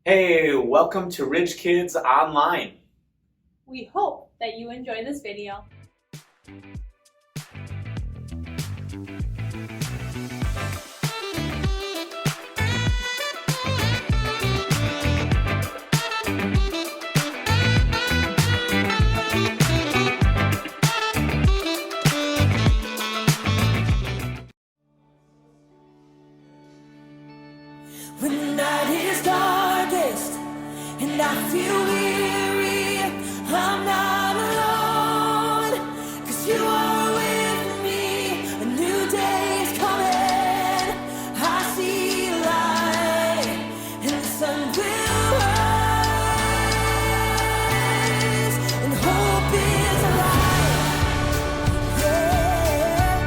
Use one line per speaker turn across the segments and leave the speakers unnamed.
Hey, welcome to Rich Kids Online.
We hope that you enjoy this video.
When the night is darkest and I feel weary, I'm not alone, 'cause you are with me. A new day is coming, I see light, and the sun will rise, and hope is alive, yeah.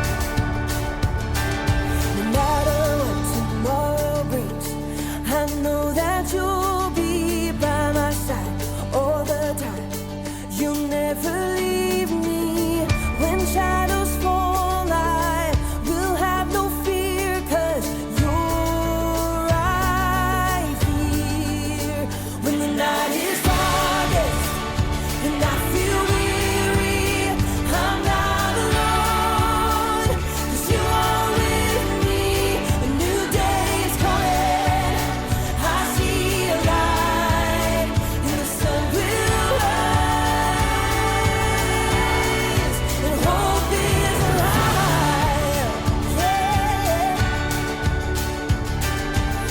No matter what tomorrow brings, I know that you'll be by my side all the time. You'll never leave me. When shadows fall, I will have no fear, 'cause you're right here. When the night is darkest and I feel weary, I'm not alone, 'cause you are with me. A new day is coming, I see a light, and the sun will rise, and hope is alive, yeah.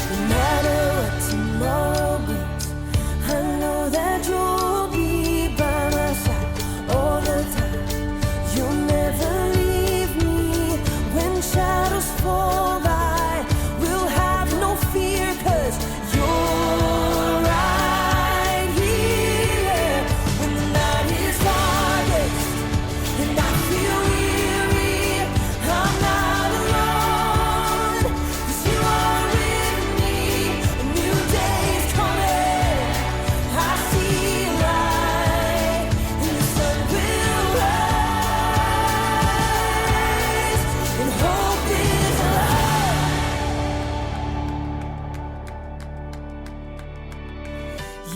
No matter what tomorrow brings, I know that you'll be by my side all the time. You'll never leave me. When shadows fall, I will have no fear, 'cause you're right here. When the night is darkest and I feel weary, I'm not alone, 'cause you are with me. A new day is coming, I see light, and the sun will rise, and hope is alive.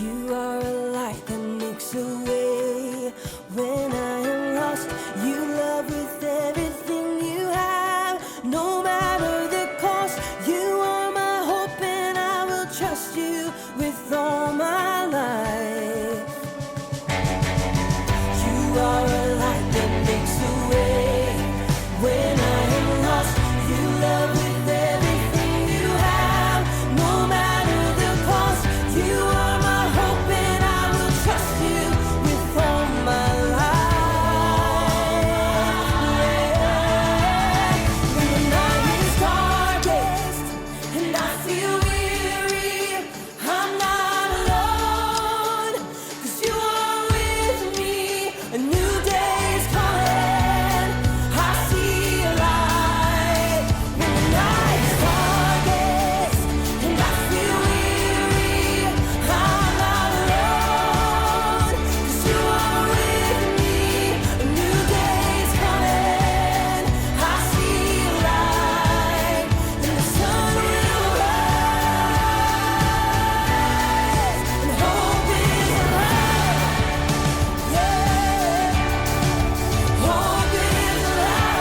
You are a light that makes a way when I am lost. You love with everything you have, no matter the cost. You are my hope, and I will trust you with all my life. You are a light that makes a way when I am lost. You love with everything you have, no matter the cost. You are my hope, and I will trust you with all my life, yeah. When the night is darkest and I feel weary, I'm not alone, 'cause you are with me. A new day is coming, I see a light. When the night is darkest and I feel weary, I'm not alone, 'cause you are with me. A new day is coming, I see a light, and the sun will rise, and hope is alive, yeah. Hope is alive.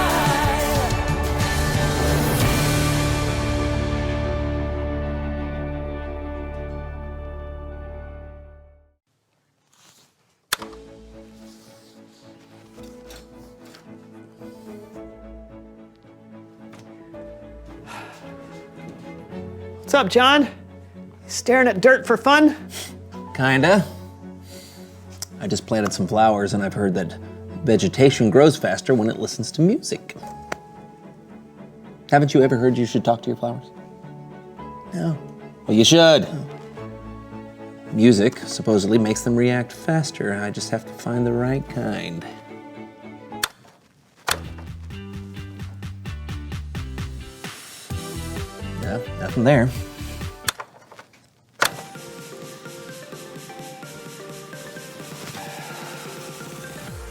What's up, John? Staring at dirt for fun?
Kinda. I just planted some flowers and I've heard that vegetation grows faster when it listens to music. Haven't you ever heard you should talk to your flowers?
No.
Well, you should. Music supposedly makes them react faster. I just have to find the right kind. No, nothing there.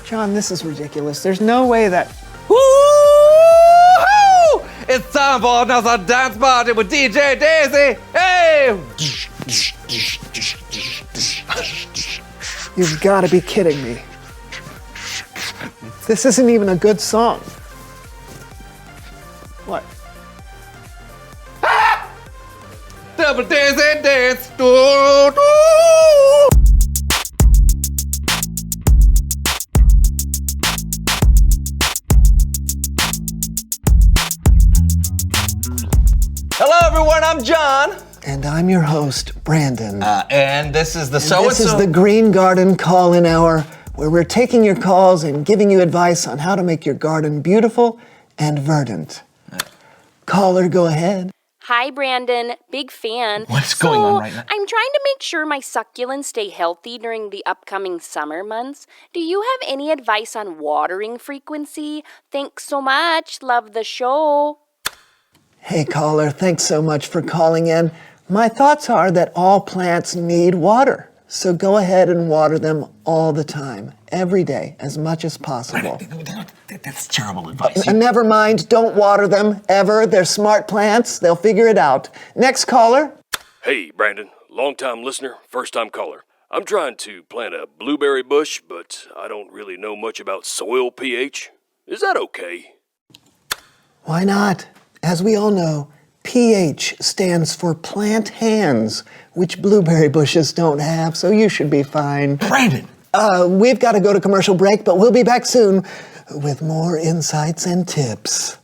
John, this is ridiculous. There's no way that...
Woo-hoo! It's time for another dance party with DJ Daisy. Hey!
You've got to be kidding me. This isn't even a good song. What?
Double dance and dance. Do, do. Hello, everyone. I'm John.
And I'm your host, Brandon.
And this is the
This is the Green Garden Call-In Hour, where we're taking your calls and giving you advice on how to make your garden beautiful and verdant. Caller, go ahead.
Hi, Brandon. Big fan.
What's going on right now?
I'm trying to make sure my succulents stay healthy during the upcoming summer months. Do you have any advice on watering frequency? Thanks so much. Love the show.
Hey, caller, thanks so much for calling in. My thoughts are that all plants need water. So go ahead and water them all the time, every day, as much as possible.
That's terrible advice.
Never mind, don't water them, ever. They're smart plants. They'll figure it out. Next caller.
Hey, Brandon. Long-time listener, first-time caller. I'm trying to plant a blueberry bush, but I don't really know much about soil pH. Is that okay?
Why not? As we all know, pH stands for plant hands, which blueberry bushes don't have, so you should be fine.
Brandon!
We've got to go to commercial break, but we'll be back soon with more insights and tips.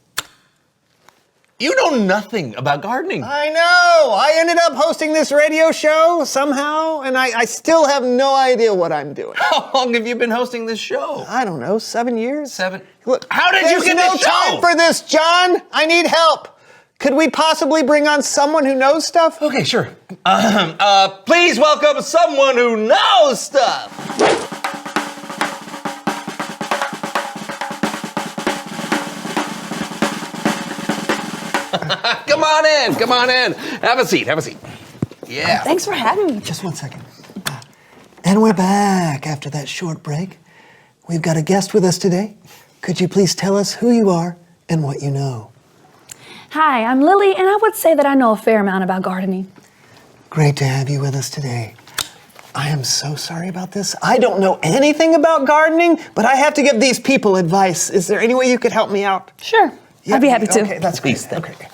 You know nothing about gardening.
I know! I ended up hosting this radio show somehow, and I still have no idea what I'm doing.
How long have you been hosting this show?
I don't know, 7 years?
7.
Look,
How did you get
there's
this
no
show?
time for this, John! I need help! Could we possibly bring on someone who knows stuff?
Okay, sure. Please welcome someone who knows stuff. Come on in. Have a seat. Yeah.
Thanks for having me.
Just 1 second. And we're back after that short break. We've got a guest with us today. Could you please tell us who you are and what you know?
Hi, I'm Lily, and I would say that I know a fair amount about gardening.
Great to have you with us today. I am so sorry about this. I don't know anything about gardening, but I have to give these people advice. Is there any way you could help me out?
Sure, I'd be happy to.
Okay, that's great. Okay.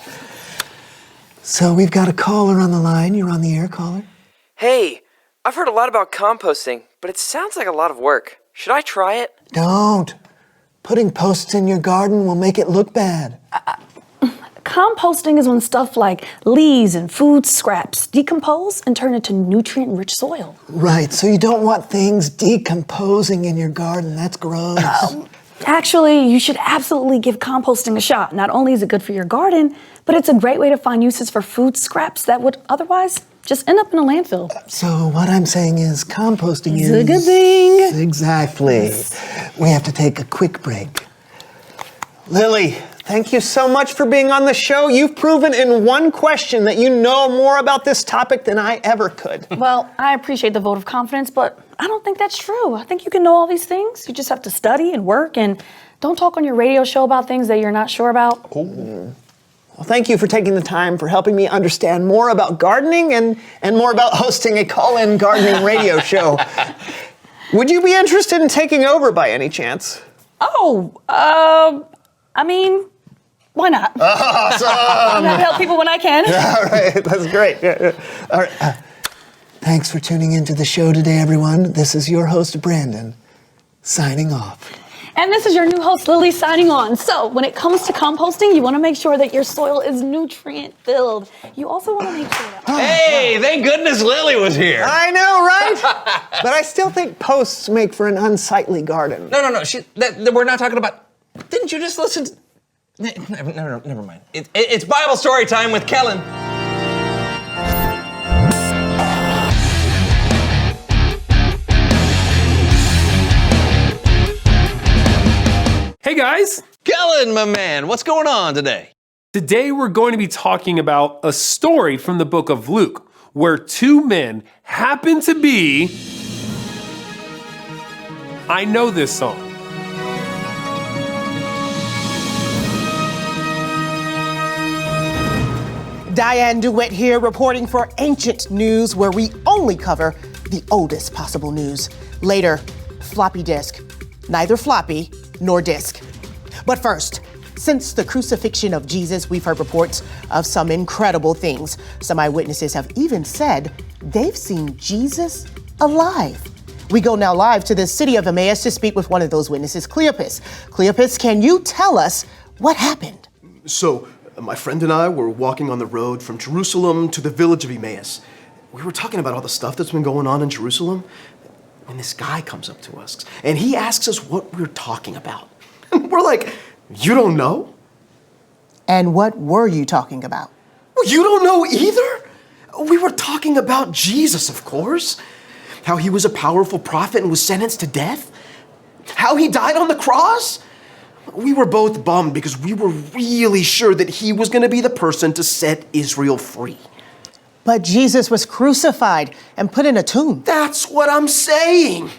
So we've got a caller on the line. You're on the air, caller.
Hey, I've heard a lot about composting, but it sounds like a lot of work. Should I try it?
Don't. Putting posts in your garden will make it look bad.
Composting is when stuff like leaves and food scraps decompose and turn into nutrient-rich soil.
Right, so you don't want things decomposing in your garden. That's gross.
Actually, you should absolutely give composting a shot. Not only is it good for your garden, but it's a great way to find uses for food scraps that would otherwise just end up in a landfill.
So what I'm saying is composting
It's a good thing.
Exactly. We have to take a quick break. Lily, thank you so much for being on the show. You've proven in one question that you know more about this topic than I ever could.
Well, I appreciate the vote of confidence, but I don't think that's true. I think you can know all these things. You just have to study and work, and don't talk on your radio show about things that you're not sure about.
Well, thank you for taking the time for helping me understand more about gardening and more about hosting a call-in gardening radio show. Would you be interested in taking over by any chance?
I mean, why not?
Awesome!
I'm happy to help people when I can.
All right, that's great. All right. Thanks for tuning into the show today, everyone. This is your host, Brandon, signing off.
And this is your new host, Lily, signing on. So, when it comes to composting, you want to make sure that your soil is nutrient-filled. You also want to make sure that...
Hey, thank goodness Lily was here.
I know, right? But I still think posts make for an unsightly garden.
No. We're not talking about... Didn't you just listen to... Never mind. It's Bible story time with Kellen.
Hey guys!
Kellen, my man, what's going on today?
Today we're going to be talking about a story from the book of Luke, where two men happen to be... I know this song.
Diane DeWitt here, reporting for Ancient News, where we only cover the oldest possible news. Later, floppy disk. Neither floppy nor disk. But first, since the crucifixion of Jesus, we've heard reports of some incredible things. Some eyewitnesses have even said they've seen Jesus alive. We go now live to the city of Emmaus to speak with one of those witnesses, Cleopas. Cleopas, can you tell us what happened?
So, my friend and I were walking on the road from Jerusalem to the village of Emmaus. We were talking about all the stuff that's been going on in Jerusalem when this guy comes up to us and he asks us what we're talking about. And we're like, you don't know?
And what were you talking about?
Well, you don't know either? We were talking about Jesus, of course. How he was a powerful prophet and was sentenced to death. How he died on the cross. We were both bummed because we were really sure that he was going to be the person to set Israel free.
But Jesus was crucified and put in a tomb.
That's what I'm saying.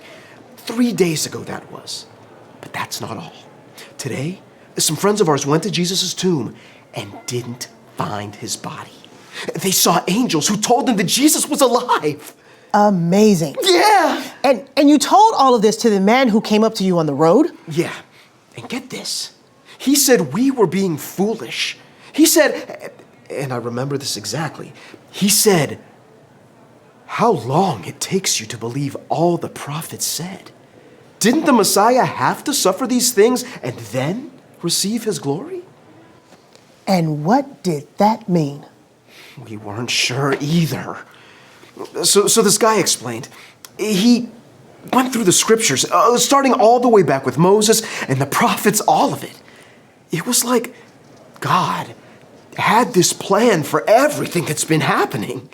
3 days ago that was. But that's not all. Today, some friends of ours went to Jesus' tomb and didn't find his body. They saw angels who told them that Jesus was alive.
Amazing.
Yeah.
And you told all of this to the man who came up to you on the road?
Yeah. And get this. He said we were being foolish. He said, and I remember this exactly, he said, how long it takes you to believe all the prophets said. Didn't the Messiah have to suffer these things and then receive his glory?
And what did that mean?
We weren't sure either. So this guy explained. He went through the scriptures, starting all the way back with Moses and the prophets, all of it. It was like God had this plan for everything that's been happening.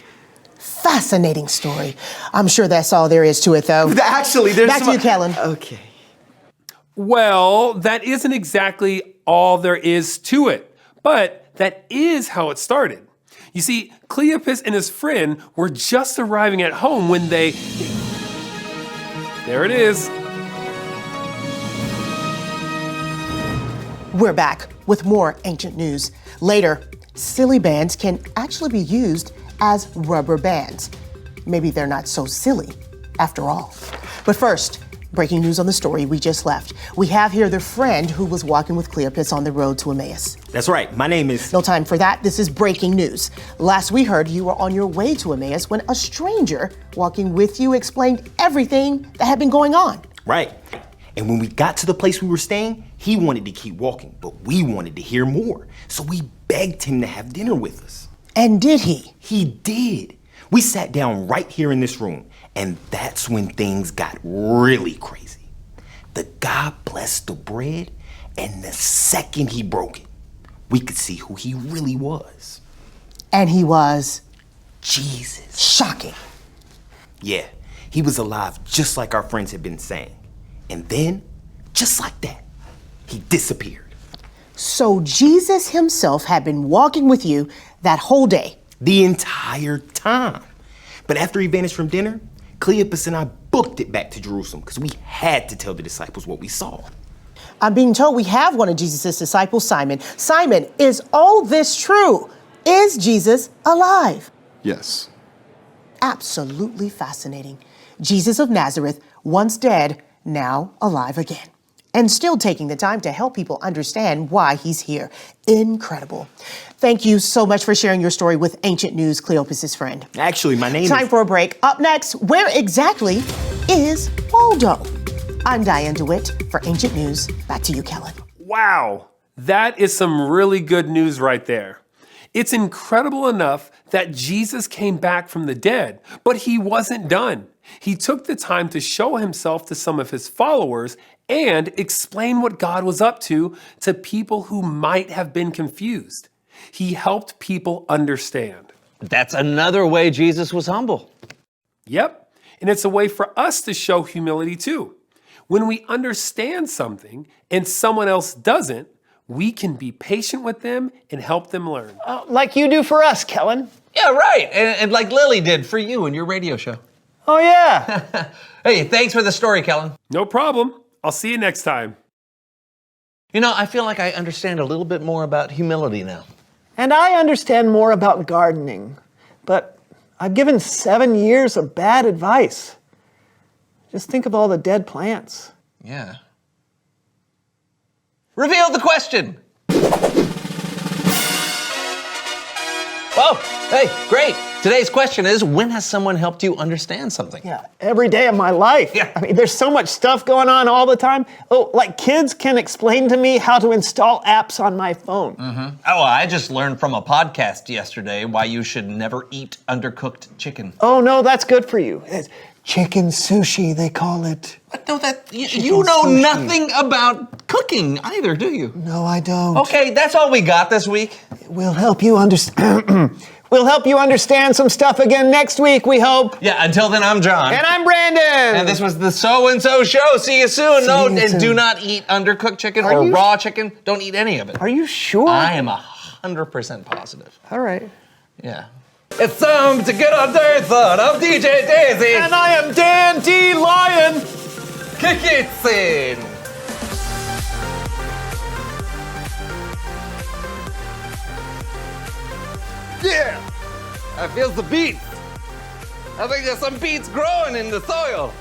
Fascinating story. I'm sure that's all there is to it, though.
Actually, there's
Back to you, Kellen.
Okay.
Well, that isn't exactly all there is to it, but that is how it started. You see, Cleopas and his friend were just arriving at home when they... There it is.
We're back with more ancient news. Later, silly bands can actually be used as rubber bands. Maybe they're not so silly after all. But first, breaking news on the story we just left. We have here the friend who was walking with Cleopas on the road to Emmaus.
That's right. My name is...
No time for that. This is breaking news. Last we heard, you were on your way to Emmaus when a stranger walking with you explained everything that had been going on.
Right. And when we got to the place we were staying, he wanted to keep walking, but we wanted to hear more. So we begged him to have dinner with us.
And did he?
He did. We sat down right here in this room, and that's when things got really crazy. The guy blessed the bread, and the second he broke it, we could see who he really was.
And he was?
Jesus.
Shocking.
Yeah, he was alive just like our friends had been saying. And then, just like that, he disappeared.
So Jesus himself had been walking with you that whole day?
The entire time. But after he vanished from dinner, Cleopas and I booked it back to Jerusalem because we had to tell the disciples what we saw.
I'm being told we have one of Jesus' disciples, Simon. Simon, is all this true? Is Jesus alive?
Yes.
Absolutely fascinating. Jesus of Nazareth, once dead, now alive again. And still taking the time to help people understand why he's here. Incredible. Thank you so much for sharing your story with Ancient News, Cleopas' friend.
Actually, my name
Time for a break. Up next, where exactly is Waldo? I'm Diane DeWitt for Ancient News. Back to you, Kellen.
Wow, that is some really good news right there. It's incredible enough that Jesus came back from the dead, but he wasn't done. He took the time to show himself to some of his followers and explain what God was up to people who might have been confused. He helped people understand.
That's another way Jesus was humble.
Yep, and it's a way for us to show humility too. When we understand something and someone else doesn't, we can be patient with them and help them learn.
Like you do for us, Kellen.
Yeah, right. And like Lily did for you in your radio show.
Oh, yeah.
Hey, thanks for the story, Kellen.
No problem. I'll see you next time.
You know, I feel like I understand a little bit more about humility now.
And I understand more about gardening. But I've given 7 years of bad advice. Just think of all the dead plants.
Yeah. Reveal the question. Oh, hey, great. Today's question is, when has someone helped you understand something?
Yeah, every day of my life.
Yeah.
I mean, there's so much stuff going on all the time. Oh, like kids can explain to me how to install apps on my phone.
Mm-hmm. Oh, I just learned from a podcast yesterday why you should never eat undercooked chicken.
Oh, no, that's good for you. It's chicken sushi, they call it.
But no, you know
sushi.
nothing about cooking either, do you?
No, I don't.
Okay, that's all we got this week.
We'll help you understand. We'll help you understand some stuff again next week, we hope.
Yeah, until then, I'm John.
And I'm Brandon.
And this was the So-and-So Show. See you soon.
See you
Do
soon.
not eat undercooked chicken or raw chicken. Don't eat any of it.
Are you sure?
I am 100% positive.
All right.
Yeah. It's time to get a dance on. I'm DJ Daisy.
And I am Dan D. Lion.
Kick it, scene. Yeah, I feel the beats. I think there's some beats growing in the soil.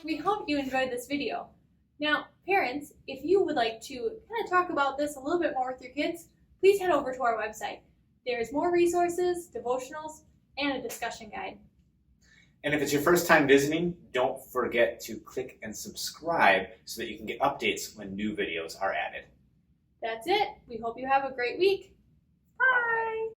We hope you enjoyed this video. Now, parents, if you would like to kind of talk about this a little bit more with your kids, please head over to our website. There's more resources, devotionals, and a discussion guide.
And if it's your first time visiting, don't forget to click and subscribe so that you can get updates when new videos are added.
That's it. We hope you have a great week. Bye.